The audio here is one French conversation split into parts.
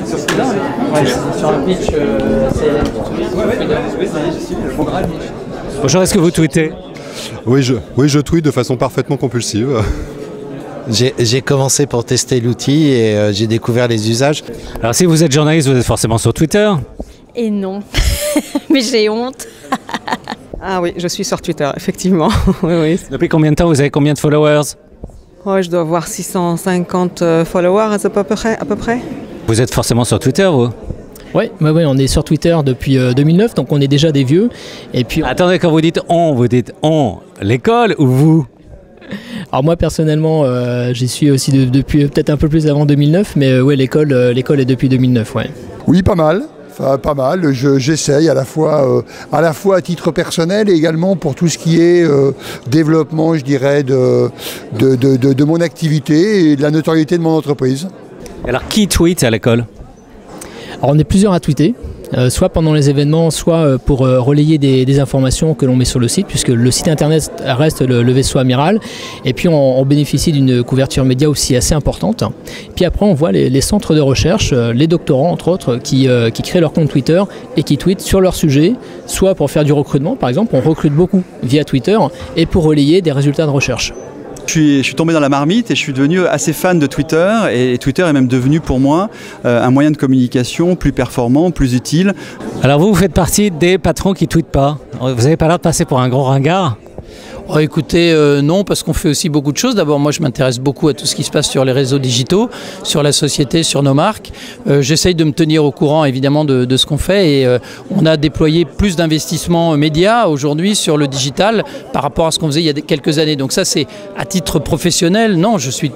Sur un pitch, Bonjour, est-ce que vous tweetez? Oui, je tweete de façon parfaitement compulsive. J'ai commencé pour tester l'outil et j'ai découvert les usages. Alors si vous êtes journaliste, vous êtes forcément sur Twitter? Et non, mais j'ai honte. Ah oui, je suis sur Twitter, effectivement. Oui. Depuis combien de temps? Vous avez combien de followers? Je dois avoir 650 followers à peu près. Vous êtes forcément sur Twitter, vous? Oui, on est sur Twitter depuis 2009, donc on est déjà des vieux. Et puis, attendez, quand vous dites on, l'école ou vous? alors moi personnellement, j'y suis aussi depuis peut-être un peu plus avant 2009, mais ouais, l'école est depuis 2009, ouais. Oui, pas mal. Enfin, pas mal. J'essaye à la fois à titre personnel et également pour tout ce qui est développement, je dirais, de mon activité et de la notoriété de mon entreprise. Alors qui tweet à l'école? Alors on est plusieurs à tweeter, soit pendant les événements, soit pour relayer des informations que l'on met sur le site, puisque le site internet reste le vaisseau amiral. Et puis on bénéficie d'une couverture média aussi assez importante. Puis après on voit les centres de recherche, les doctorants entre autres, qui créent leur compte Twitter et qui tweetent sur leur sujet, soit pour faire du recrutement, par exemple, on recrute beaucoup via Twitter, et pour relayer des résultats de recherche. Je suis tombé dans la marmite et je suis devenu assez fan de Twitter et Twitter est même devenu pour moi un moyen de communication plus performant, plus utile. Alors vous faites partie des patrons qui ne tweetent pas. Vous n'avez pas l'air de passer pour un gros ringard? Écoutez, non, parce qu'on fait aussi beaucoup de choses. D'abord, moi, je m'intéresse beaucoup à tout ce qui se passe sur les réseaux digitaux, sur la société, sur nos marques. J'essaye de me tenir au courant, évidemment, de ce qu'on fait. Et on a déployé plus d'investissements médias aujourd'hui sur le digital par rapport à ce qu'on faisait il y a quelques années. Donc ça, c'est à titre professionnel. Non, je suis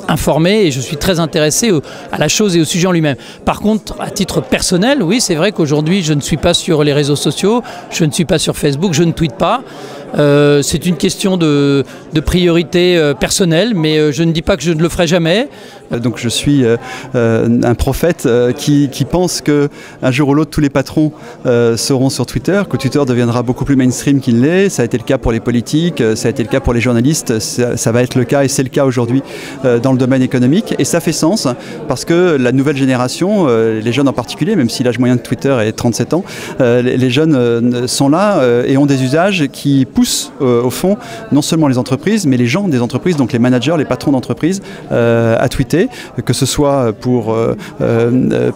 informé et je suis très intéressé à la chose et au sujet en lui-même. Par contre, à titre personnel, oui, c'est vrai qu'aujourd'hui, je ne suis pas sur les réseaux sociaux, je ne suis pas sur Facebook, je ne tweete pas. C'est une question de priorité personnelle, mais je ne dis pas que je ne le ferai jamais. Donc je suis un prophète qui pense qu'un jour ou l'autre, tous les patrons seront sur Twitter, que Twitter deviendra beaucoup plus mainstream qu'il l'est. Ça a été le cas pour les politiques, ça a été le cas pour les journalistes, ça va être le cas et c'est le cas aujourd'hui dans le domaine économique. Et ça fait sens parce que la nouvelle génération, les jeunes en particulier, même si l'âge moyen de Twitter est 37 ans, les jeunes sont là et ont des usages qui poussent au fond non seulement les entreprises, mais les gens des entreprises, donc les managers, les patrons d'entreprise, à tweeter, que ce soit pour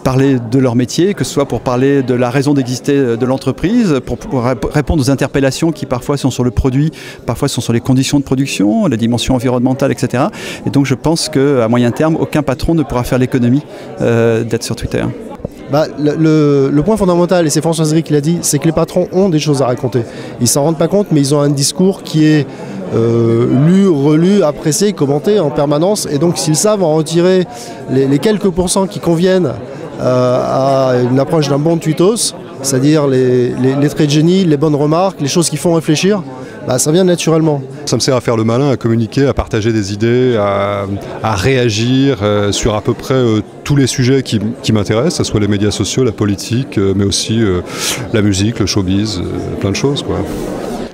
parler de leur métier, que ce soit pour parler de la raison d'exister de l'entreprise, pour répondre aux interpellations qui parfois sont sur le produit, parfois sont sur les conditions de production, la dimension environnementale, etc. Et donc je pense qu'à moyen terme, aucun patron ne pourra faire l'économie d'être sur Twitter. Le point fondamental, et c'est François Zéry qui l'a dit, c'est que les patrons ont des choses à raconter. Ils s'en rendent pas compte, mais ils ont un discours qui est lu, relu, apprécié, commenté en permanence. Et donc s'ils savent en retirer les quelques pourcents qui conviennent à une approche d'un bon tweetos, c'est-à-dire les traits de génie, les bonnes remarques, les choses qui font réfléchir, ça vient naturellement. Ça me sert à faire le malin, à communiquer, à partager des idées, à réagir sur à peu près tous les sujets qui m'intéressent, que ce soit les médias sociaux, la politique, mais aussi la musique, le showbiz, plein de choses, quoi.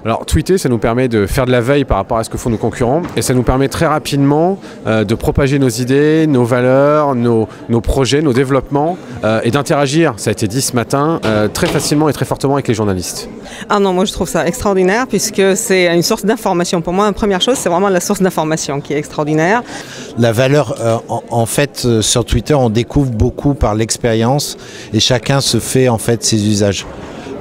Alors tweeter, ça nous permet de faire de la veille par rapport à ce que font nos concurrents et ça nous permet très rapidement de propager nos idées, nos valeurs, nos projets, nos développements et d'interagir, ça a été dit ce matin, très facilement et très fortement avec les journalistes. Ah non, moi je trouve ça extraordinaire puisque c'est une source d'information. Pour moi, la première chose, c'est vraiment la source d'information qui est extraordinaire. La valeur, en fait, sur Twitter, on découvre beaucoup par l'expérience et chacun se fait en fait ses usages.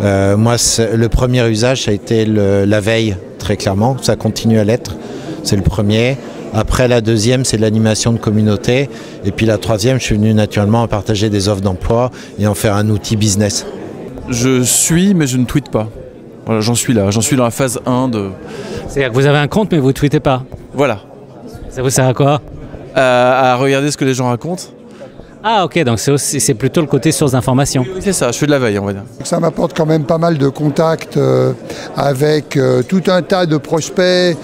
Moi, le premier usage, ça a été la veille, très clairement. Ça continue à l'être. C'est le premier. Après, la deuxième, c'est l'animation de communauté. Et puis la troisième, je suis venu naturellement à partager des offres d'emploi et en faire un outil business. Je suis, mais je ne tweete pas. Voilà, j'en suis là. J'en suis dans la phase 1 de... C'est-à-dire que vous avez un compte, mais vous ne tweetez pas? Voilà. Ça vous sert à quoi? À regarder ce que les gens racontent. Ah ok, donc c'est plutôt le côté source d'information. Oui, c'est ça, je fais de la veille, on va dire. Ça m'apporte quand même pas mal de contacts avec tout un tas de prospects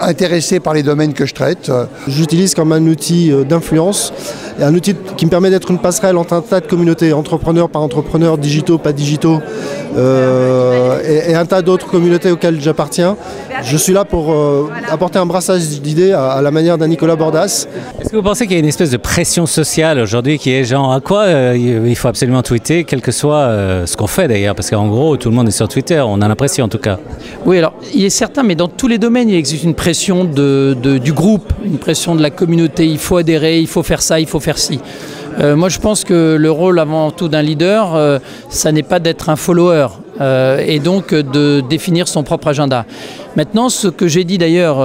intéressés par les domaines que je traite. J'utilise comme un outil d'influence et un outil qui me permet d'être une passerelle entre un tas de communautés, entrepreneurs par entrepreneurs, digitaux, pas digitaux, et un tas d'autres communautés auxquelles j'appartiens. Je suis là pour apporter un brassage d'idées à la manière d'un Nicolas Bordas. Est-ce que vous pensez qu'il y a une espèce de pression sociale aujourd'hui qui est genre à quoi il faut absolument tweeter, quel que soit ce qu'on fait d'ailleurs, parce qu'en gros tout le monde est sur Twitter, on a l'impression en tout cas. Oui, alors il est certain, mais dans tous les domaines il existe une pression du groupe, une pression de la communauté, il faut adhérer, il faut faire ça, il faut faire ci. Moi je pense que le rôle avant tout d'un leader, ça n'est pas d'être un follower et donc de définir son propre agenda. Maintenant, ce que j'ai dit d'ailleurs,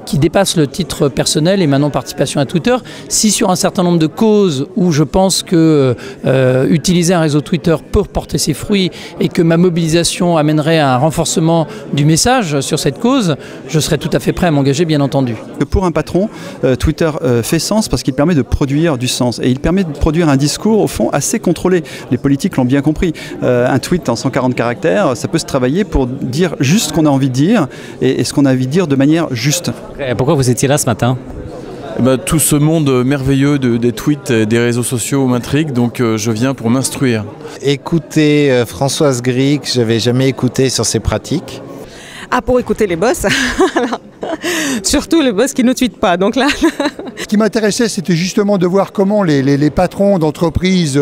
qui dépasse le titre personnel et ma non-participation à Twitter, si sur un certain nombre de causes où je pense que utiliser un réseau Twitter peut porter ses fruits et que ma mobilisation amènerait à un renforcement du message sur cette cause, je serais tout à fait prêt à m'engager, bien entendu. Pour un patron, Twitter fait sens parce qu'il permet de produire du sens et il permet de produire un discours au fond assez contrôlé. Les politiques l'ont bien compris. Un tweet en 140 caractères, ça peut se travailler pour dire juste ce qu'on a envie de dire et ce qu'on a envie de dire de manière juste. Et pourquoi vous étiez là ce matin ? Tout ce monde merveilleux des tweets et des réseaux sociaux m'intrigue, donc je viens pour m'instruire. Écouter Françoise Gry, que je n'avais jamais écouté sur ses pratiques. Ah, pour écouter les boss. Surtout les boss qui ne tweetent pas. Donc là... Ce qui m'intéressait, c'était justement de voir comment les patrons d'entreprises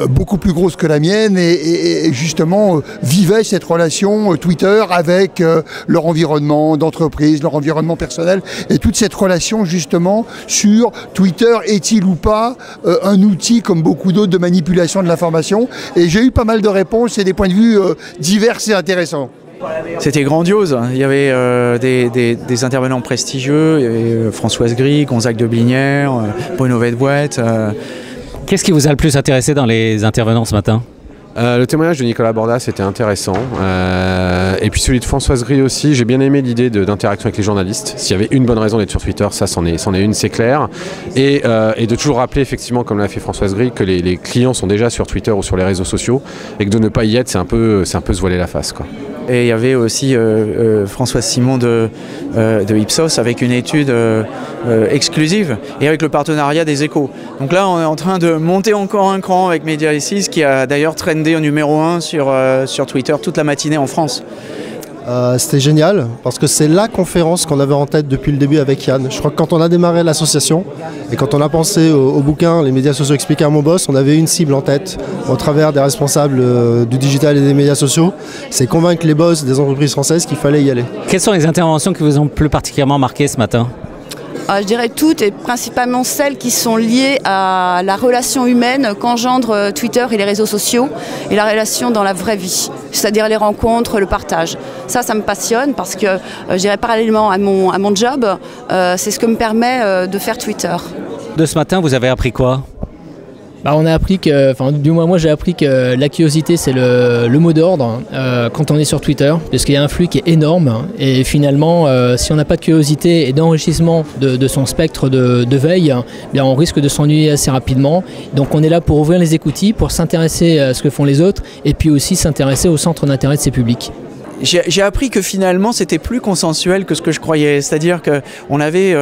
beaucoup plus grosses que la mienne et justement vivaient cette relation Twitter avec leur environnement d'entreprise, leur environnement personnel et toute cette relation justement sur Twitter est-il ou pas un outil comme beaucoup d'autres de manipulation de l'information. Et j'ai eu pas mal de réponses et des points de vue divers et intéressants. C'était grandiose, il y avait des intervenants prestigieux, il y avait Françoise Gry, Gonzague de Blinière, Bruno Vedbouette. Qu'est-ce qui vous a le plus intéressé dans les intervenants ce matin ? Le témoignage de Nicolas Bordas était intéressant et puis celui de Françoise Gry aussi. J'ai bien aimé l'idée d'interaction avec les journalistes. S'il y avait une bonne raison d'être sur Twitter, ça c'en est une, c'est clair, et de toujours rappeler effectivement, comme l'a fait Françoise Gry, que les clients sont déjà sur Twitter ou sur les réseaux sociaux et que de ne pas y être, c'est un peu se voiler la face, quoi. Et il y avait aussi Françoise Simon de Ipsos avec une étude exclusive et avec le partenariat des Échos. Donc là, on est en train de monter encore un cran avec Medialysis qui a d'ailleurs trendé au numéro 1 sur Twitter toute la matinée en France. C'était génial parce que c'est la conférence qu'on avait en tête depuis le début avec Yann. Je crois que quand on a démarré l'association et quand on a pensé au bouquin Les médias sociaux expliqués à mon boss, on avait une cible en tête au travers des responsables du digital et des médias sociaux. C'est convaincre les boss des entreprises françaises qu'il fallait y aller. Quelles sont les interventions qui vous ont plus particulièrement marqué ce matin ? Je dirais toutes et principalement celles qui sont liées à la relation humaine qu'engendre Twitter et les réseaux sociaux et la relation dans la vraie vie, c'est-à-dire les rencontres, le partage. Ça me passionne parce que je dirais parallèlement à mon job, c'est ce que me permet de faire Twitter. De ce matin, vous avez appris quoi ? On a appris du moins moi j'ai appris que la curiosité c'est le mot d'ordre quand on est sur Twitter, parce qu'il y a un flux qui est énorme et finalement si on n'a pas de curiosité et d'enrichissement de son spectre de veille, bien on risque de s'ennuyer assez rapidement. Donc on est là pour ouvrir les écoutilles, pour s'intéresser à ce que font les autres et puis aussi s'intéresser au centre d'intérêt de ces publics. J'ai appris que finalement c'était plus consensuel que ce que je croyais, c'est-à-dire qu'on avait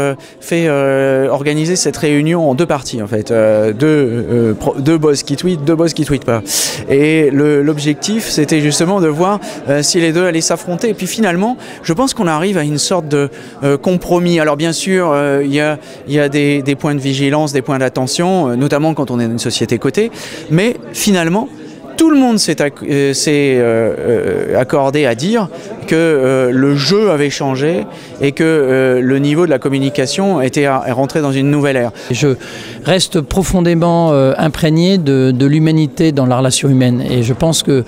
organisé cette réunion en deux parties en fait, deux boss qui tweetent, deux boss qui tweetent pas. Et l'objectif c'était justement de voir si les deux allaient s'affronter. Et puis finalement, je pense qu'on arrive à une sorte de compromis. Alors bien sûr, il y a des points de vigilance, des points d'attention, notamment quand on est dans une société cotée, mais finalement, tout le monde s'est accordé à dire que le jeu avait changé et que le niveau de la communication est rentré dans une nouvelle ère. Je reste profondément imprégné de l'humanité dans la relation humaine et je pense que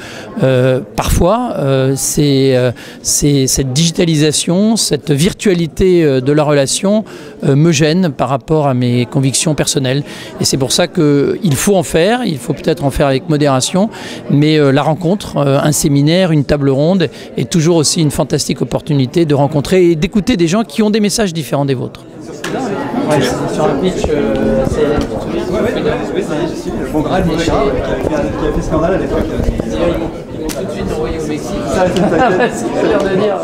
parfois cette digitalisation, cette virtualité de la relation me gêne par rapport à mes convictions personnelles et c'est pour ça qu'il faut en faire, il faut peut-être en faire avec modération, mais la rencontre, un séminaire, une table ronde est toujours aussi une fantastique opportunité de rencontrer et d'écouter des gens qui ont des messages différents des vôtres. Ouais, sur un pitch, c'est le bon grade qui a fait scandale à l'époque. Ils m'ont tout de suite envoyé au Mexique. Ça, c'est l'air de dire.